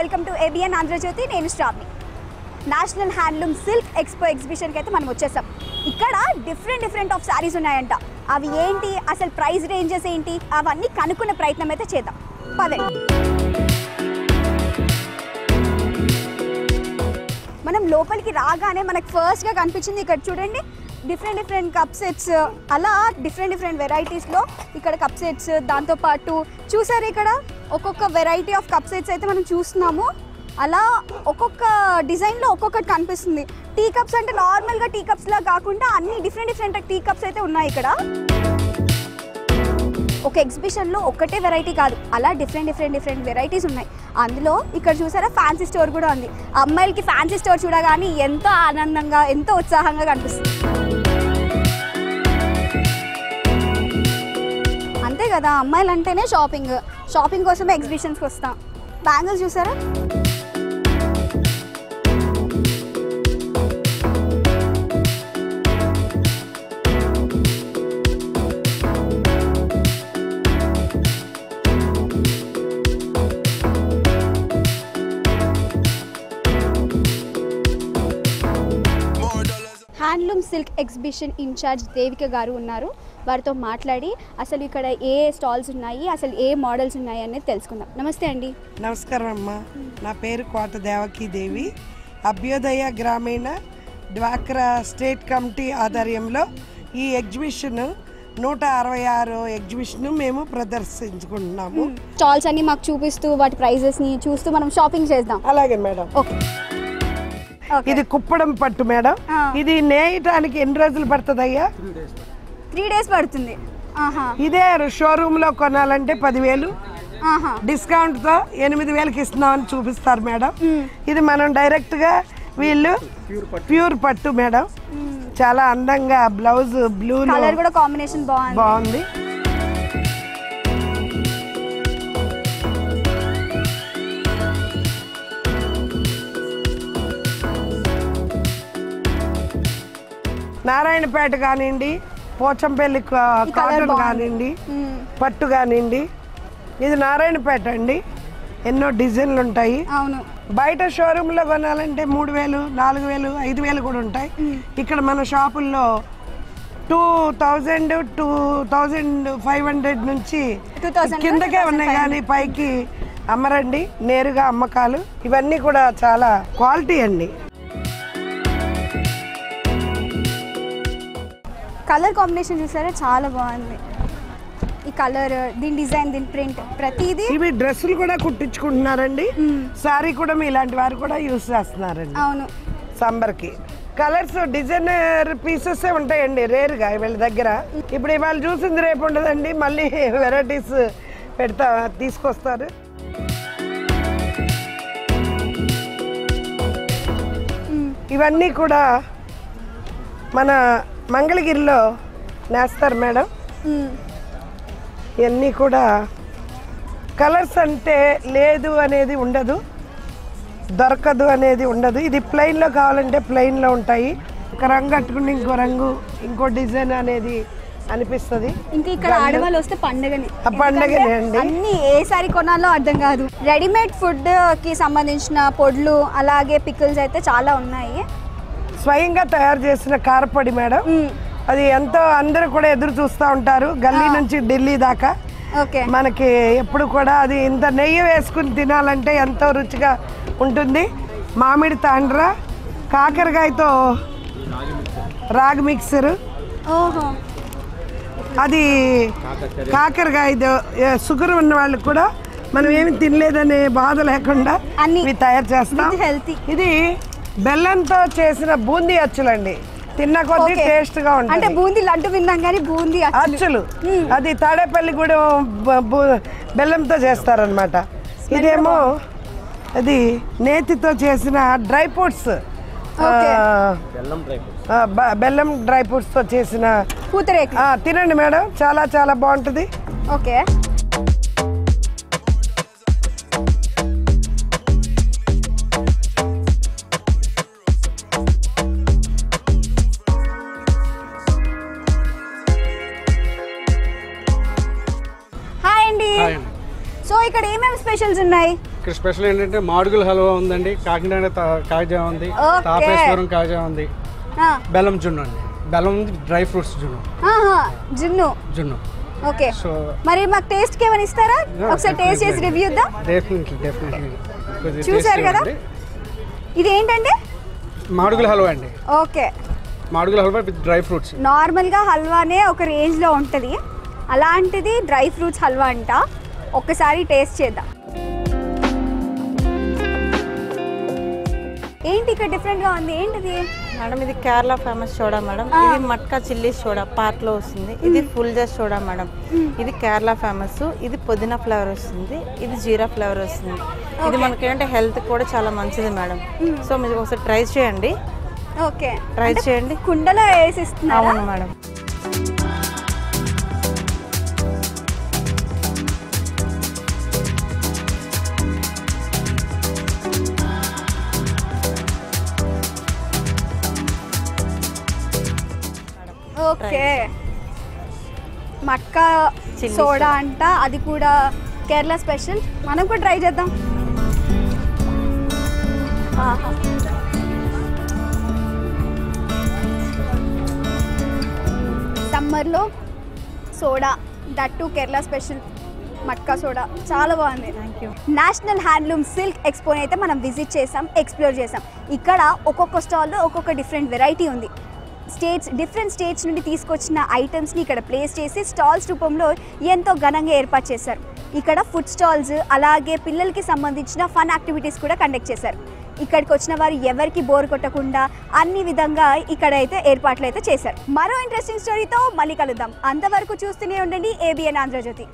Welcome to ABN Andhrajyothi. నేను Shravani. National handloom silk expo ఎగ్జిబిషన్కి అయితే మనం వచ్చేసాం. ఇక్కడ డిఫరెంట్ ఆఫ్ శారీస్ ఉన్నాయంట. అవి ఏంటి, అసలు ప్రైస్ రేంజెస్ ఏంటి, అవన్నీ కనుక్కునే ప్రయత్నం అయితే చేద్దాం. పదండి. మనం లోపలికి రాగానే మనకు ఫస్ట్గా కనిపించింది ఇక్కడ చూడండి, డిఫరెంట్ కప్ సెట్స్. అలా డిఫరెంట్ వెరైటీస్లో ఇక్కడ కప్ సెట్స్, దాంతోపాటు చూసారు ఇక్కడ ఒక్కొక్క వెరైటీ ఆఫ్ కప్ సెట్స్ అయితే మనం చూస్తున్నాము. అలా ఒక్కొక్క డిజైన్లో ఒక్కొక్కటి కనిపిస్తుంది. టీ కప్స్ అంటే నార్మల్గా టీ కప్స్లా కాకుండా అన్ని డిఫరెంట్ టీ కప్స్ అయితే ఉన్నాయి ఇక్కడ. ఒక ఎగ్జిబిషన్లో ఒక్కటే వెరైటీ కాదు, అలా డిఫరెంట్ వెరైటీస్ ఉన్నాయి. అందులో ఇక్కడ చూసారా ఫ్యాన్సీ స్టోర్ కూడా ఉంది. అమ్మాయిలకి ఫ్యాన్సీ స్టోర్ చూడగానే ఎంతో ఆనందంగా, ఎంతో ఉత్సాహంగా కనిపిస్తుంది. అంతే కదా, అమ్మాయిలు అంటేనే షాపింగ్ కోసమే ఎగ్జిబిషన్స్కి వస్తాం. బ్యాంగిల్స్ చూసారా, handloom silk exhibition incharge Devika garu ఉన్నారు. వారితో మాట్లాడి అసలు ఇక్కడ ఏ స్టాల్స్ ఉన్నాయి, అసలు ఏ మోడల్స్ ఉన్నాయి అనేది తెలుసుకుందాం. నమస్తే అండి. నమస్కారం అమ్మ. నా పేరు కోట దేవకీ దేవి. అభ్యుదయ గ్రామీణ డ్వాక్రా స్టేట్ కమిటీ ఆధ్వర్యంలో ఈ ఎగ్జిబిషన్ 166 ఎగ్జిబిషన్ మేము ప్రదర్శించుకుంటున్నాము. స్టాల్స్ అన్ని మాకు చూపిస్తూ వాటి ప్రైజెస్ని చూస్తూ మనం షాపింగ్ చేద్దాం. అలాగే మేడం. ఓకే. ఇది కుప్పడం పట్టు మేడం. ఇది నేయటానికి ఎన్ని రోజులు పడుతుంది అయ్యా? 3 days పడుతుంది. ఇదే షోరూమ్ లో కొనాలంటే 10,000, డిస్కౌంట్ తో 8,000కి ఇస్తున్నామని చూపిస్తారు మేడం. ఇది మనం డైరెక్ట్ గా వీళ్ళు ప్యూర్ పట్టు మేడం. చాలా అందంగా బ్లౌజ్ బ్లూ కలర్ కూడా కాంబినేషన్ బాగుంది. నారాయణపేట కానివ్వండి, పోచంపల్లి కాటన్ కానివ్వండి, పట్టు కానివ్వండి. ఇది నారాయణపేట అండి. ఎన్నో డిజైన్లు ఉంటాయి. అవును. బయట షోరూంలో కొనాలంటే 3,000, 4,000, 5,000 కూడా ఉంటాయి. ఇక్కడ మన షాపుల్లో 2,000, 2,500 నుంచి కిందకే ఉన్నాయి, కానీ పైకి అమ్మరండి. నేరుగా అమ్మకాలు. ఇవన్నీ కూడా చాలా క్వాలిటీ అండి. కలర్ కాంబినేషన్ చూసారా, చాలా బాగుంది. ఈ కలర్, దీని డిజైన్, దీని ప్రింట్, ప్రతిదీ. ఇవి డ్రెస్సులు కూడా కుట్టించుకుంటున్నారండి. సారీ కూడా ఇలాంటి వారు కూడా యూజ్ చేస్తున్నారండి. అవును. సంబర్కి కలర్స్ డిజైనర్ పీసెస్ ఉంటాయండి రేరుగా వీళ్ళ దగ్గర. ఇప్పుడు ఇవాళ చూసింది రేపు ఉండదండి, మళ్ళీ వెరైటీస్ తీసుకొస్తారు. ఇవన్నీ కూడా మన మంగళగిరిలో నేస్తారు మేడం. ఇవన్నీ కూడా కలర్స్ అంటే లేదు అనేది ఉండదు, దొరకదు అనేది ఉండదు. ఇది ప్లెయిన్లో కావాలంటే ప్లెయిన్లో ఉంటాయి. ఒక రంగు కట్టుకుని ఇంకో రంగు, ఇంకో డిజైన్ అనేది అనిపిస్తుంది. ఇంకా ఇక్కడ ఆడవాళ్ళు వస్తే పండగనే అండి. అన్ని ఏ సారీ కొనాలో అర్థం కాదు. రెడీమేడ్ ఫుడ్ కి సంబంధించిన పొడులు, అలాగే పికిల్స్ అయితే చాలా ఉన్నాయి. స్వయంగా తయారు చేసిన కారపొడి మేడం. అది ఎంతో అందరూ కూడా ఎదురు చూస్తూ ఉంటారు, గల్లీ నుంచి ఢిల్లీ దాకా. మనకి ఎప్పుడు కూడా అది ఇంత నెయ్యి వేసుకుని తినాలంటే ఎంతో రుచిగా ఉంటుంది. మామిడి తాండ్ర, కాకరకాయతో రాగి మిక్సరు, అది కాకరకాయ షుగర్ ఉన్న వాళ్ళకి కూడా మనం ఏమి తినలేదనే బాధ లేకుండా ఇవి తయారు చేస్తాం. ఇది బెల్లంతో చేసిన బూందీ అచ్చులండి. తిన్న కొద్దీ టేస్ట్ గా ఉంటుంది. అంటే బూందీ లడ్డు విన్నాం కానీ బూందీ అచ్చులు అది తాడేపల్లి కూడా బెల్లంతో చేస్తారనమాట. ఇదేమో అది నేతితో చేసిన డ్రై ఫ్రూట్స్, బెల్లం డ్రై ఫ్రూట్స్ తో చేసిన పూతరేకు. తినండి మేడం, చాలా చాలా బాగుంటుంది. ఓకే. సో ఇక్కడ ఏమేమి స్పెషల్స్ ఉన్నాయి? ఇక్కడ స్పెషల్ ఏంటంటే మాడుగుల హల్వా ఉందండి, కాకినాడ కాజా ఉంది, తాపేశ్వరం కాజా ఉంది, బెల్లం జున్ను అండి, బెల్లం ఉంది, డ్రై ఫ్రూట్స్ జున్ను జున్ను. ఓకే, మరి మాకు టేస్ట్ కి ఏమైనా ఇస్తారా? ఒకసారి టేస్ట్ చేసి రివ్యూ ఇద్దాం. డెఫినెట్లీ చూసారు కదా, ఇది ఏంటంటే మాడుగుల హల్వా అండి. Okay, Madugula halwa with dry fruits. నార్మల్గా హల్వానే ఒక రేంజ్లో ఉంటుంది, అలాంటిది డ్రై ఫ్రూట్స్ హల్వా అంట. ఒక్కసారి టేస్ట్ చేద్దాం. ఏంటి ఇక్కడ డిఫరెంట్గా ఉంది, ఏంటిది మేడం? ఇది కేరళ ఫేమస్ సోడా మేడం. ఇది మట్కా చిల్లీ సోడా పార్ట్లో వస్తుంది. ఇది ఫుల్ జెస్ సోడా మేడం. ఇది కేరళ ఫేమస్. ఇది పుదీనా ఫ్లేవర్ వస్తుంది, ఇది జీరా ఫ్లేవర్ వస్తుంది. ఇది మనకి ఏంటంటే హెల్త్ కూడా చాలా మంచిది మేడం. సో మీరు ఒకసారి ట్రై చేయండి. ఓకే, ట్రై చేయండి. కుండలో వేసిస్తున్నారు. అవును మేడం. ఓకే, మట్కా సోడా అంట, అది కూడా కేరళ స్పెషల్. మనం కూడా ట్రై చేద్దాం. సమ్మర్లో soda, that Kerala special matka soda, చాలా బాగుంది. Thank you. National handloom silk ఎక్స్పోని అయితే మనం విజిట్ చేసాం, ఎక్స్ప్లోర్ చేసాం. ఇక్కడ ఒక్కొక్క స్టాల్లో ఒక్కొక్క డిఫరెంట్ వెరైటీ ఉంది. డిఫరెంట్ స్టేట్స్ నుండి తీసుకొచ్చిన ఐటమ్స్ని ఇక్కడ ప్లేస్ చేసి స్టాల్స్ రూపంలో ఎంతో ఘనంగా ఏర్పాటు చేశారు. ఇక్కడ ఫుడ్ స్టాల్స్, అలాగే పిల్లలకి సంబంధించిన ఫన్ యాక్టివిటీస్ కూడా కండక్ట్ చేశారు. ఇక్కడికి వచ్చిన వారు ఎవరికి బోర్ కొట్టకుండా అన్ని విధంగా ఇక్కడైతే ఏర్పాట్లు అయితే చేశారు. మరో ఇంట్రెస్టింగ్ స్టోరీతో మళ్ళీ కలుద్దాం. అంతవరకు చూస్తూనే ఉండండి ABN ఆంధ్రజ్యోతి.